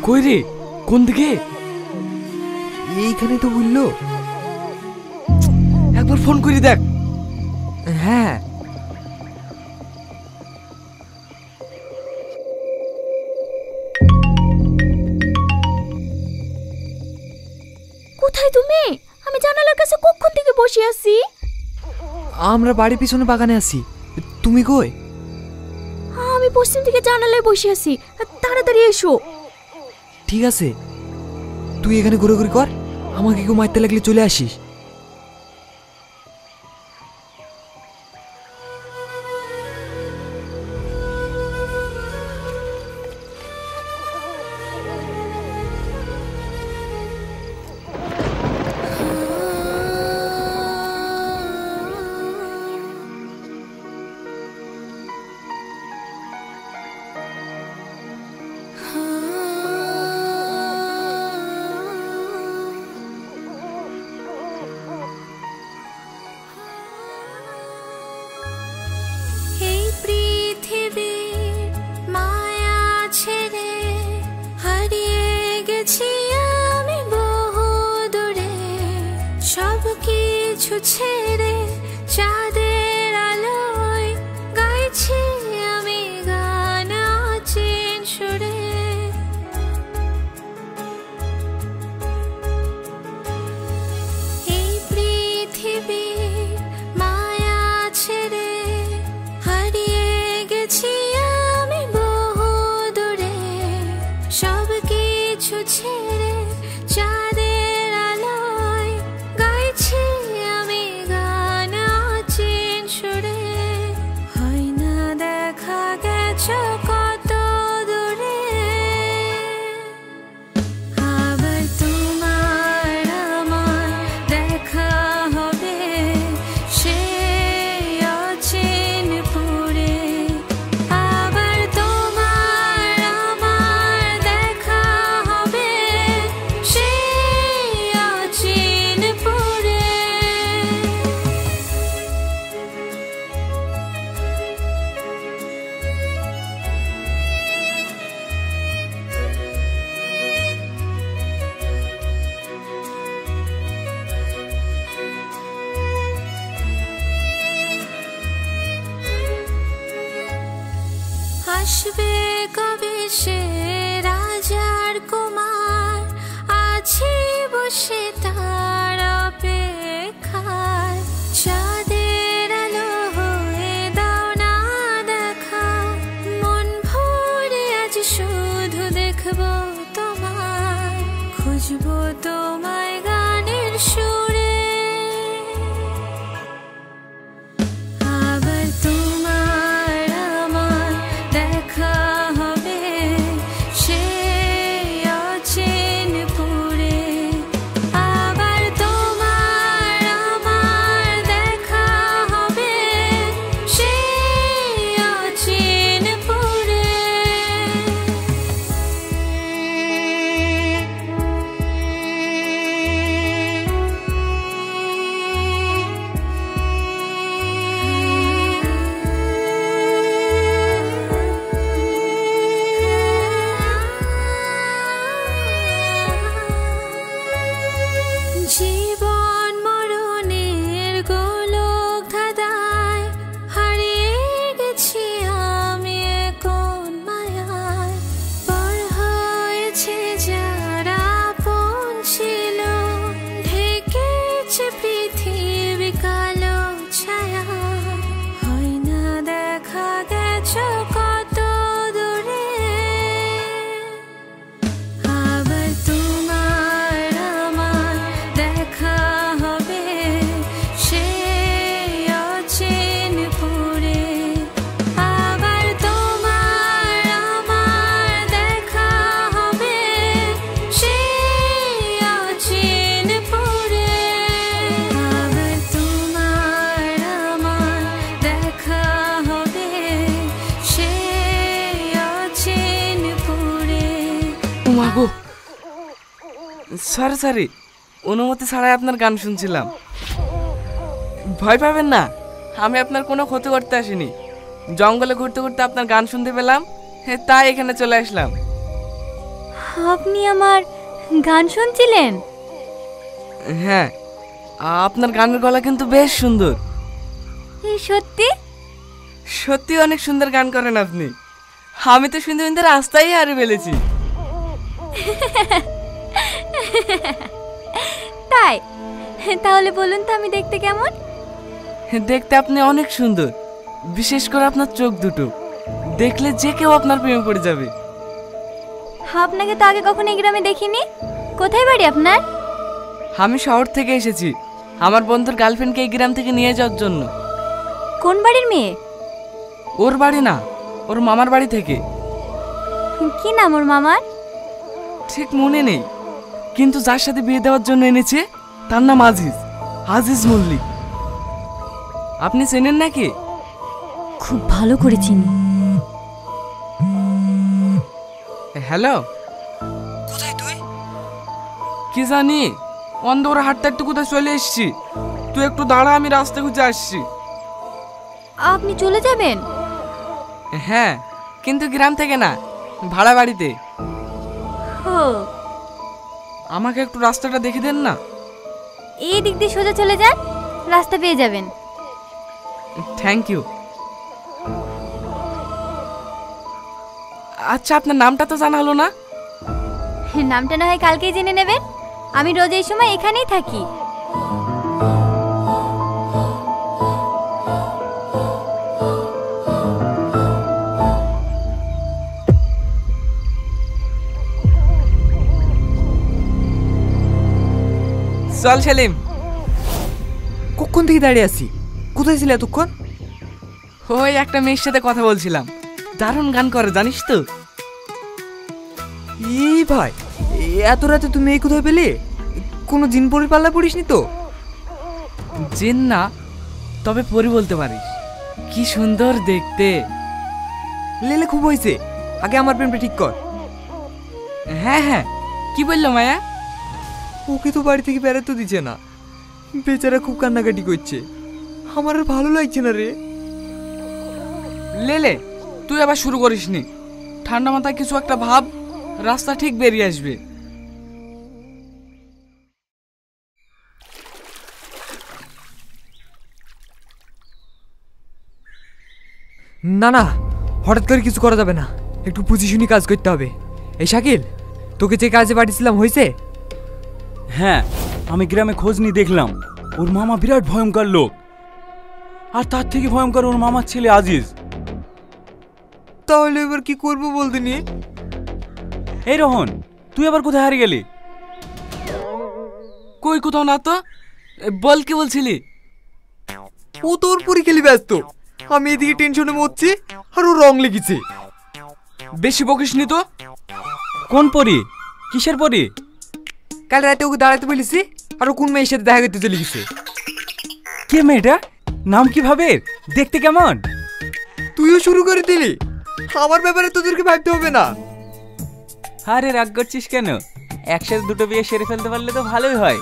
কই রে, কোন দিকে? এইখানে তো বললো। একবার ফোন করে দেখ। হ্যাঁ, কোথায় তুমি? আমি জানালার কাছে কখন থেকে বসে আছি। আমরা বাড়ির পিছনে বাগানে আছি। তুমি কই? আমি পশ্চিম দিকে জানালায় বসে আছি, তাড়াতাড়ি এসো। ঠিক আছে, তুই এখানে ঘুরে কর, আমাকে কেউ মারতে লাগলে চলে আসিস। ছেড়ে চাঁদের আলোয় গাইছি আমি গান অচেন সুরে। এই পৃথিবীর মায়া ছেড়ে হারিয়ে গেছি আমি বহু দূরে, সব কিছু ছেড়ে চাঁদের আলোয় গাইছি আমি গান অচেন সুরে। হয় না দেখা গেছো কত দূরে, আবার তোমার আমার দেখা হবে সেই অচেন পুরে। আবার তোমার আমার দেখা হবে সেই অচেন পুরে। আসবে কবে সে রাজার কুমার, আছি বসে তার অপেক্ষায়। চাঁদের আলো হয়ে দাও না দেখা, মন ভরে আজ শুধু দেখবো তোমায়, খুঁজবো তোমায় গানের সুরে। আবার তোমার আমার দেখা হবে সেই অচেন পুরে। আবার তোমার আমার দেখা হবে সেই অচেন পুরে। জীবন মরণের গোলক ধাঁধায় হারিয়ে গেছি আমি কোন মায়ায়। পর হয়েছে যারা আপন ছিল, ঢেকেছে পৃথিবী কালো ছায়া। হয় না দেখা গেছো কত দূরে, আবার তোমার আমার দেখা হবে সেই অচেন পুরে। আবার তোমার আমার দেখা হবে সেই অচেন পুরে। আবার তোমার আমার দেখা হবে সেই অচেন পুরে। উমা গো, সরি সরি, অনুমতি ছাড়াই আপনার গান শুনছিলাম। ভয় পাবেন না, আমি আপনার কোনো ক্ষতি করতে আসিনি। জঙ্গলে ঘুরতে ঘুরতে আপনার গান শুনতে পেলাম, তাই এখানে চলে আসলাম। আপনি আমার গান শুনছিলেন? হ্যাঁ, আপনার গানের গলা কিন্তু বেশ সুন্দর। সত্যি? সত্যি অনেক সুন্দর গান করেন আপনি। আমি তো শুনতে শুনতে রাস্তায় হারিয়ে ফেলেছি। তাই? তাহলে বলুন তো আমি দেখতে কেমন? দেখতে আপনি অনেক সুন্দর, বিশেষ করে আপনার চোখ দুটো দেখলে যে কেউ আপনার প্রেমে পড়ে যাবে। আপনাকে তো আগে কখনো এই গ্রামে দেখিনি। কোথায় বাড়ি আপনার? আমি শহর থেকে এসেছি আমার বন্ধুর গার্লফ্রেন্ডকে এই গ্রাম থেকে নিয়ে যাওয়ার জন্য। কোন বাড়ির মেয়ে? ওর বাড়ি না, ওর মামার বাড়ি থেকে। কি নাম ওর মামার? ঠিক মনে নেই, কিন্তু যার সাথে বিয়ে দেওয়ার জন্য এনেছে তার নাম আজিজ, আজিজ মল্লিক। আপনি চেনেন নাকি? খুব ভালো করে চিনি। হ্যালো, কোথায় তুই? কি জানি অন্ধকার হাঁটতে হাঁটতে কোথায় চলে এসেছি। তুই একটু দাঁড়া, আমি রাস্তা খুঁজে আসছি। আপনি চলে যাবেন? হ্যাঁ, কিন্তু গ্রাম থেকে না, ভাড়া বাড়িতে। ও, আমাকে একটু রাস্তাটা দেখে দেন না। এই দিক দিয়ে সোজা চলে যান, রাস্তা পেয়ে যাবেন। Thank you. আচ্ছা, আপনার নামটা তো জানা হলো না। নামটা না হয় কালকেই জেনে নেবেন। আমি রোজ এই সময় এখানেই থাকি। চল সেলিম। কখন থেকে দাঁড়িয়ে আছি? কোথায় ছিলে এতক্ষণ? ওই একটা মেয়ের সাথে কথা বলছিলাম, দারুণ গান করে জানিস তো। এই ভাই, এত রাতে তুমি এই কোথায় পেলে? কোনো জিন পরি পাল্লা পড়িসনি তো? জিন না, তবে পরি বলতে পারিস। কি সুন্দর দেখতে। লেলে খুব হয়েছে, আগে আমার প্রেমটা ঠিক কর। হ্যাঁ হ্যাঁ, কি বললো মায়া? ওকে তো বাড়ি থেকে বেড়াতে দিচ্ছে না, বেচারা খুব কান্নাকাটি করছে। আমার আর ভালো লাগছে না রে। লেলে, তুই আবার শুরু করিসনি। ঠান্ডা মাথায় কিছু একটা ভাব, রাস্তা ঠিক বেরিয়ে আসবে। না না, হঠাৎ করে কিছু করা যাবে না, একটু বুঝি শুনি কাজ করতে হবে। এই শাকিল, তোকে যে কাজে পাঠিয়েছিলাম হয়েছে? হ্যাঁ, আমি গ্রামে খোঁজ নিয়ে দেখলাম ওর মামা বিরাট ভয়ঙ্কর লোক, আর তার থেকে ভয়ঙ্কর ওর মামার ছেলে আজিজ। তাহলে এবার কি করবো বলতে নি? এই রোহন, তুই আবার কোথায় হারিয়ে গেলি? কই কোথাও না তো। বল, কি বলছিলি? ও তোর পরি খেলি ব্যস্ত, আমি এদিকে টেনশনে মরছি আর ও রং লেগেছে। বেশি বকিসনি তো। কোন পরি? কিসের পরি? কাল রাতে ওকে দাঁড়াতে বলেছি, আর ও কোন মেয়ের সাথে দেখা করতে চলে গেছে। কে মেয়েটা? নাম কি ভাবে? দেখতে কেমন? তুইও শুরু করে দিলি। আমার ব্যাপারে তোদেরকে ভাবতে হবে না। আরে রাগ করছিস কেন? একসাথে দুটো বিয়ে সেরে ফেলতে পারলে তো ভালোই হয়।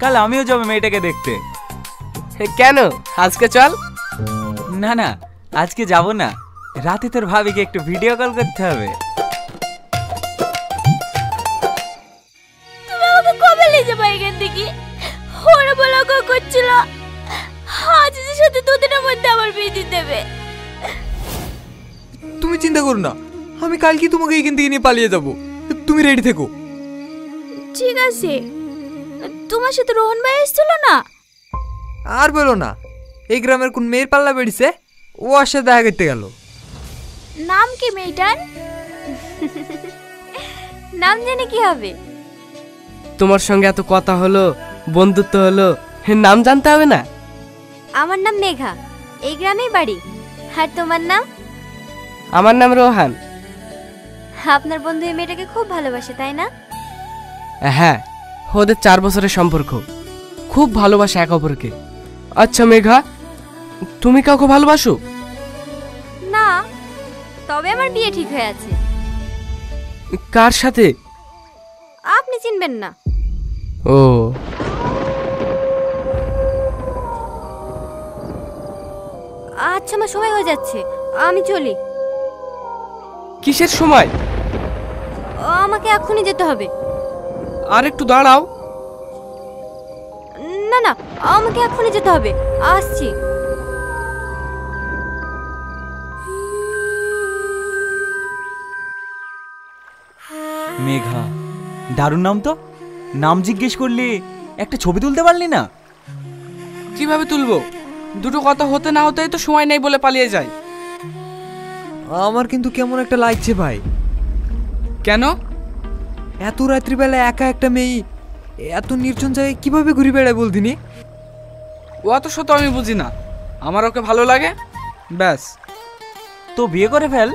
কাল আমিও যাবো মেয়েটাকে দেখতে। কেন, আজকে চল। না না, আজকে যাব না, রাতে তোর ভাবিকে একটু ভিডিও কল করতে হবে। তুমি আমাকে কবে নিয়ে যাবে এখান থেকে? ওরা বলা করছিল আজিজের সাথে দুদিনের মধ্যে আমার বিয়ে দিয়ে দেবে। তুমি চিন্তা করো না, আমি কালকে তোমাকে এখান থেকে নিয়ে পালিয়ে যাব। তুমি রেডি থেকো। ঠিক আছে। তোমার সাথে রোহন ভাই এসেছিল না? আর বলো না, এই গ্রামের কোন মেয়ের পাল্লা বেড়েছে, ও আর সাথে দেখা করতে গেল। নাম কি মেয়েটার? নাম জেনে কি হবে? তোমার সঙ্গে এত কথা হলো, বন্ধুত্ব হলো, নাম জানতে হবে না? আমার নাম মেঘা, এই গ্রামেই বাড়ি। আর তোমার নাম? আমার নাম রোহান। আপনার বন্ধু এই মেয়েটাকে খুব ভালোবাসে, তাই না? হ্যাঁ, ওদের 4 বছরের সম্পর্ক, খুব ভালোবাসে এক অপরকে। আচ্ছা মেঘা, তুমি কাউকে ভালোবাসো? না, তবে আমার বিয়ে ঠিক হয়ে আছে। কার সাথে? আপনি চিনবেন না। ও, আচ্ছা, আমার সময় হয়ে যাচ্ছে, আমি চলি। কিসের সময়? আমাকে এখনই যেতে হবে। আর একটু দাঁড়াও। না না, আমাকে এখনই যেতে হবে, আসছি। মেঘা, দারুণ নাম তো। নাম জিজ্ঞেস করলি, একটা ছবি তুলতে পারলি না? কিভাবে তুলবো? দুটো কথা হতে না হতেই তো সময় নেই বলে পালিয়ে যায়। আমার কিন্তু কেমন একটা লাগছে ভাই। কেন? এত রাত্রিবেলা একা একটা মেয়ে এত নির্জন জায়গায় কিভাবে ঘুরে বেড়ায় বলতিনি? ও অত শত আমি বুঝি না, আমার ওকে ভালো লাগে ব্যাস। তো বিয়ে করে ফেল।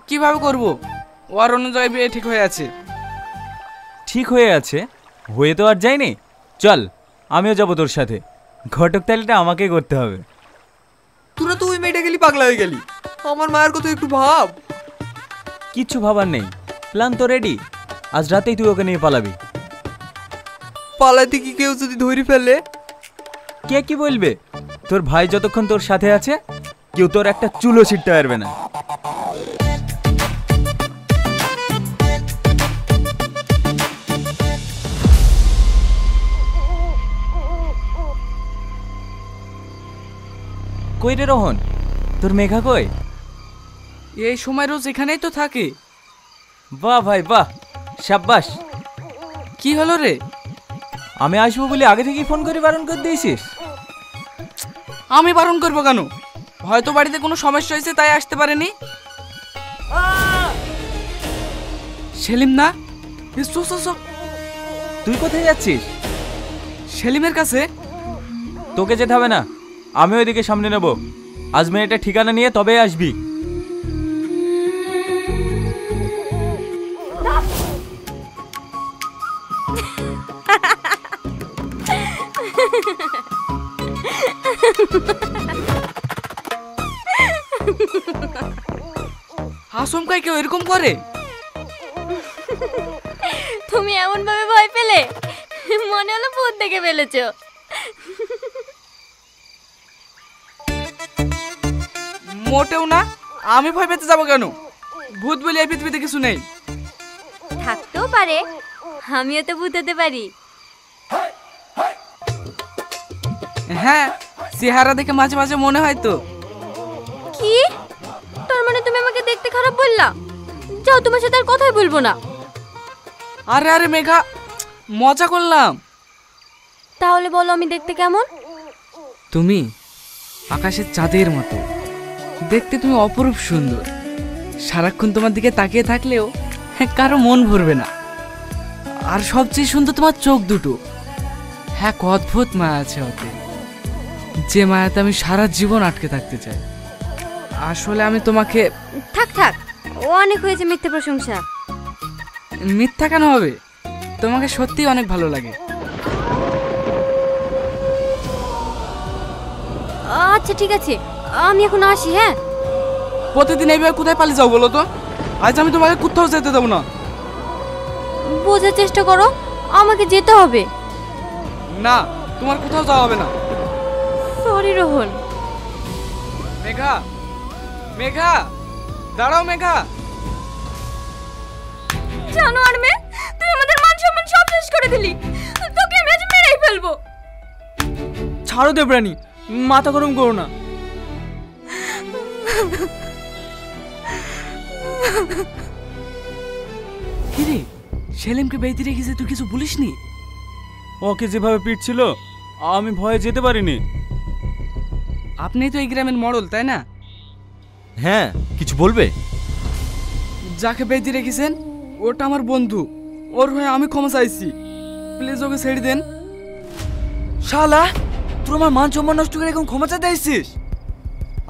কিভাবে করব? ও আর অন্য জায়গায় বিয়ে ঠিক হয়ে আছে। ঠিক হয়ে আছে, হয়ে তো আর যায়নি। চল, আমিও যাবো তোর সাথে। ঘটক তালিটা আমাকে করতে হবে। তোরা তো ওই মেয়েটা গেলি পাগলা হয়ে গেলি। আমার মায়ের কথা একটু ভাব। কিচ্ছু ভাবার নেই, প্ল্যান তো রেডি। আজ রাতেই তুই ওকে নিয়ে পালাবি। পালাইতে কি কেউ যদি ধরে ফেলে? কে কি বলবে? তোর ভাই যতক্ষণ তোর সাথে আছে, কেউ তোর একটা চুলো ছিটতে পারবে না। কই রে রোহন, তোর মেঘা কই? এই সময় রোজ এখানেই তো থাকে। বাহ ভাই বাহ, সাব্বাস। কি হলো রে? আমি আসবো বলে আগে থেকেই ফোন করে বারণ করে দিয়েছিস? আমি বারণ করবো কেন? হয়তো বাড়িতে কোনো সমস্যা হয়েছে তাই আসতে পারেনি। সেলিম না? তুই কোথায় যাচ্ছিস? সেলিমের কাছে। তোকে যেতে হবে না, আমি ওইদিকে সামনে নেব। আজ মেয়েটা ঠিকানা নিয়ে তবে আসবি। আসমকাই কেউ এরকম করে? তুমি এমন ভাবে ভয় পেলে, মনে হলো ভূত দেখে ফেলেছো। মোটেও না, আমি ভয় পেতে যাবো কেন? ভূত বলে এই পৃথিবীতে কিছু নেই। থাকতেও পারে, আমিও তো ভূত হতে পারি। হ্যাঁ, চেহারা দেখে মাঝে মাঝে মনে হয় তো। কি? তার মানে তুমি আমাকে দেখতে খারাপ বললা? যাও, তোমার সাথে আর কথাই বলবো না। আরে আরে মেঘা, মজা করলাম। তাহলে বলো আমি দেখতে কেমন? তুমি আকাশের চাঁদের মতো দেখতে। তুমি অপরূপ সুন্দর। সারাক্ষণ তোমার দিকে তাকিয়ে থাকলেও কারো মন ভরবে না। আর সবচেয়ে সুন্দর তোমার চোখ দুটো। হ্যাঁ, অদ্ভুত মায়া আছে ওতে, যে মায়াতে আমি সারা জীবন আটকে থাকতে চাই। আসলে আমি তোমাকে। থাক থাক, ও অনেক হয়েছে মিথ্যে প্রশংসা। মিথ্যা কেন হবে? তোমাকে সত্যিই অনেক ভালো লাগে। আচ্ছা ঠিক আছে, আমি এখন আসি। হ্যাঁ, প্রতিদিন এইভাবে কোথায় পালিয়ে যাও বলো তো? আজ আমি তোমাকে কোথাও যেতে দেবো না। বোঝার চেষ্টা করো, আমাকে যেতে হবে। না, তোমার কোথাও যাওয়া হবে না। সরি রোহন। মেঘা, মেঘা, দাঁড়াও মেঘা। জানোয়ার মেয়ে, তুই আমাদের মান সম্মান সব শেষ করে দিলি। তোকে আমি আজ মেরেই ফেলবো। ছাড়ো দেবরানী, মাথা গরম করো না। কিরে, সেলিমকে বেঁধে রেখেছে, তুই কিছু বলিসনি? ওকে যেভাবে পিটছিল, আমি ভয়ে যেতে পারিনি। আপনি তো এই গ্রামের মডেল, তাই না? হ্যাঁ, কিছু বলবে? যাকে বেঁধে রেখেছেন ওটা আমার বন্ধু। ওর হয়ে আমি ক্ষমা চাইছি, প্লিজ ওকে ছেড়ে দেন। শালা, তুই আমার মান সম্মান নষ্ট করে এখন ক্ষমা চাইতে আসছিস?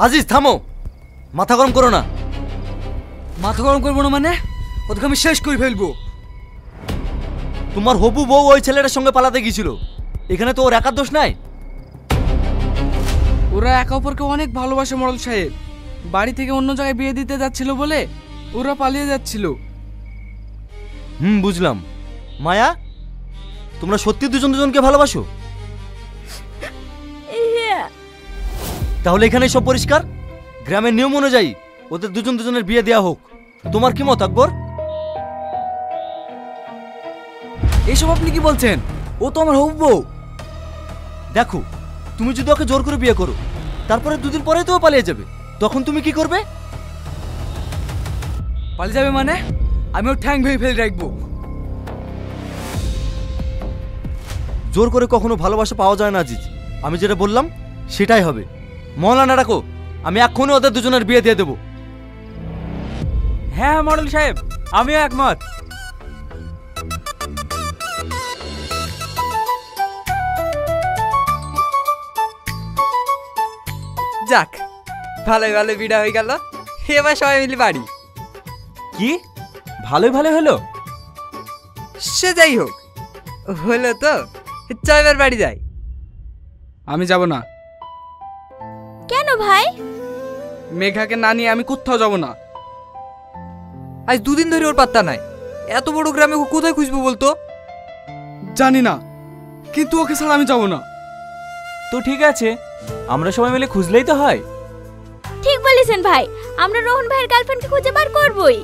আজিজ থামো, মাথা গরম করো না। মাথা গরম করবো না মানে? ওদেরকে আমি শেষ করে ফেলবো। তোমার হবু বউ ওই ছেলেটার সঙ্গে পালাতে গিয়েছিল, এখানে তো ওর একার দোষ নাই। ওরা একে অপরকে অনেক ভালোবাসে মডেল সাহেব। বাড়ি থেকে অন্য জায়গায় বিয়ে দিতে যাচ্ছিল বলে ওরা পালিয়ে যাচ্ছিল। বুঝলাম। মায়া, তোমরা সত্যি দুজন দুজনকে ভালোবাসো? তাহলে এখানে সব পরিষ্কার। গ্রামের নিয়ম অনুযায়ী ওদের দুজন দুজনের বিয়ে দেওয়া হোক। তোমার কি মত আকবর? এসব আপনি কি বলছেন? ও তো আমার হবু বউ। দেখো, তুমি যদি ওকে জোর করে বিয়ে করো, তারপরে দুদিন পরে তো ও পালিয়ে যাবে, তখন তুমি কি করবে? পালিয়ে যাবে মানে? আমি ওর ঠ্যাং ভেঙে ফেলে রাখবো। জোর করে কখনো ভালোবাসা পাওয়া যায় না আজিজ। আমি যেটা বললাম সেটাই হবে। মহলানা রাখো, আমি এক্ষুনি ওদের দুজনের বিয়ে দিয়ে দেবো। হ্যাঁ মডেল সাহেব, আমিও একমত। যাক, ভালোই ভালো বিড়া হয়ে গেল। এবার সবাই মিলে বাড়ি। কি ভালোই ভালো হলো? সে যাই হোক, হলো তো। চল এবার বাড়ি যাই। আমি যাব না। কেন ভাই? মেঘাকে না নিয়ে আমি কোথাও যাব না। আজ দুদিন ধরে ওর পাত্তা নাই। এত বড় গ্রামে ও কোথায় খুঁজবো বলতো? জানি না, কিন্তু ওকে ছাড়া আমি যাব না। তো ঠিক আছে, আমরা সবাই মিলে খুঁজলেই তো হয়। ঠিক বলেছেন ভাই, আমরা রোহন ভাইয়ের গার্লফ্রেন্ডকে খুঁজে বার করবই।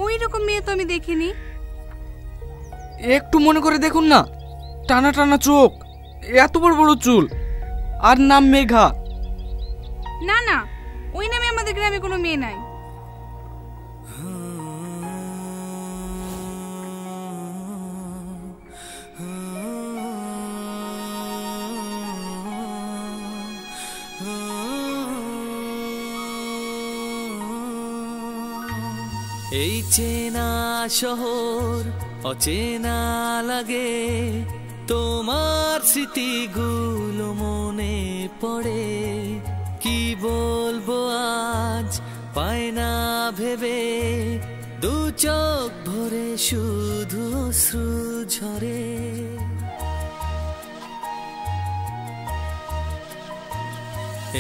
ওই রকম মেয়ে তো আমি দেখিনি। একটু মনে করে দেখুন না, টানা টানা চোখ, এত বড় বড় চুল, আর নাম মেঘা। না না, ওই নামে আমাদের গ্রামে কোনো মেয়ে নাই। এই চেনা শহর অচেনা লাগে, তোমার স্মৃতিগুলো মনে পড়ে। কি বলবো আজ পায় না ভেবে, দু চোখ ভরে শুধু অশ্রু ঝরে।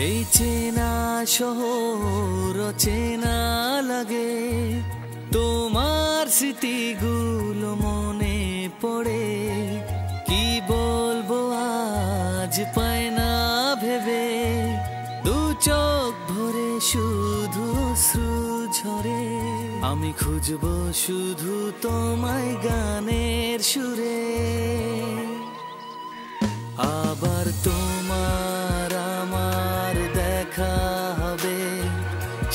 এই চেনা শহর অচেনা লাগে, তোমার স্মৃতিগুলো মনে পড়ে। কি বলবো আজ পায় না ভেবে, দু চোখ ভরে শুধু অশ্রু ঝরে। আমি খুঁজবো শুধু তোমায় গানের সুরে, আবার তোমার আমার দেখা হবে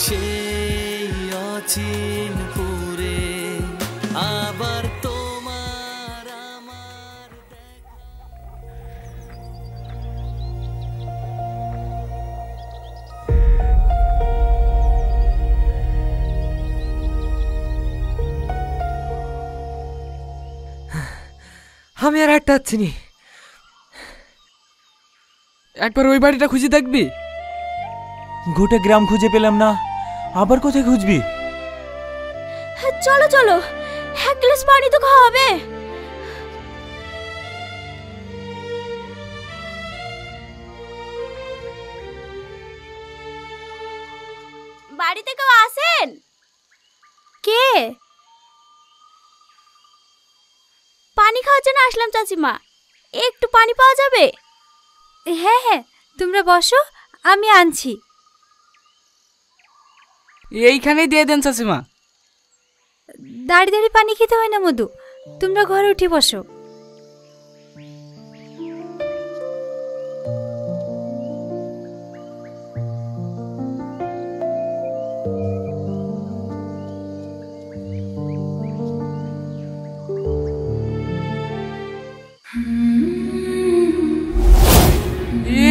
সেই অচিন পুরে। আবার তোমার আমার আমি আর হাঁটতে পারছি নি। একবার ওই বাড়িটা খুঁজে দেখবি? গোটা গ্রাম খুঁজে পেলাম না, আবার কোথায় খুঁজবি? চলো চলো, এক গ্লাস পানি তো খাওয়া হবে। বাড়িতে কেউ আছেন? কে? পানি খাওয়ার জন্য আসলাম চাচিমা, একটু পানি পাওয়া যাবে? হ্যাঁ হ্যাঁ, তোমরা বসো, আমি আনছি। এইখানেই দিয়ে দেন চাচিমা। দাঁড়িয়ে দাঁড়িয়ে পানি খেতে হয় না মধু, তোমরা ঘরে উঠে বসো।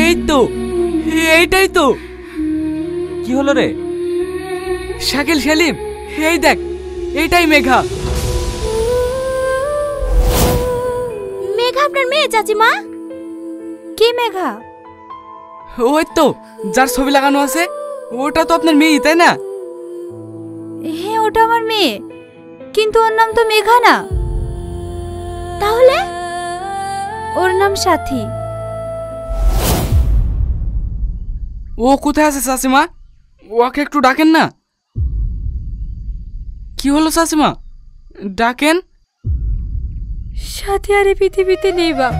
এই তো, এইটাই তো। কি হলো রে? শাকিল, সেলিম, এই দেখ, এইটাই মেঘা। মেঘা আপনার মেয়ে চাচিমা? কে মেঘা? ওই তো যার ছবি লাগানো আছে, ওটা তো আপনার মেয়ে, তাই না? হ্যাঁ, ওটা আমার মেয়ে, কিন্তু ওর নাম তো মেঘা না। তাহলে? ওর নাম সাথী। ও কোথায় আছে চাচিমা? ওকে একটু ডাকেন না। কি হলো চাচিমা, ডাকেন। সাথী আর এই পৃথিবীতে নেই বাপ,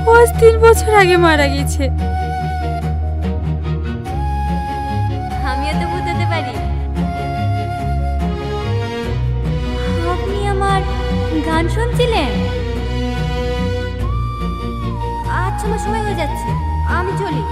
ও আজ 3 বছর আগে মারা গেছে। আমিও তো বুঝতে পারি। গান শুনছিলেন? আচ্ছা আমার সময় হয়ে যাচ্ছে, আমি চলি।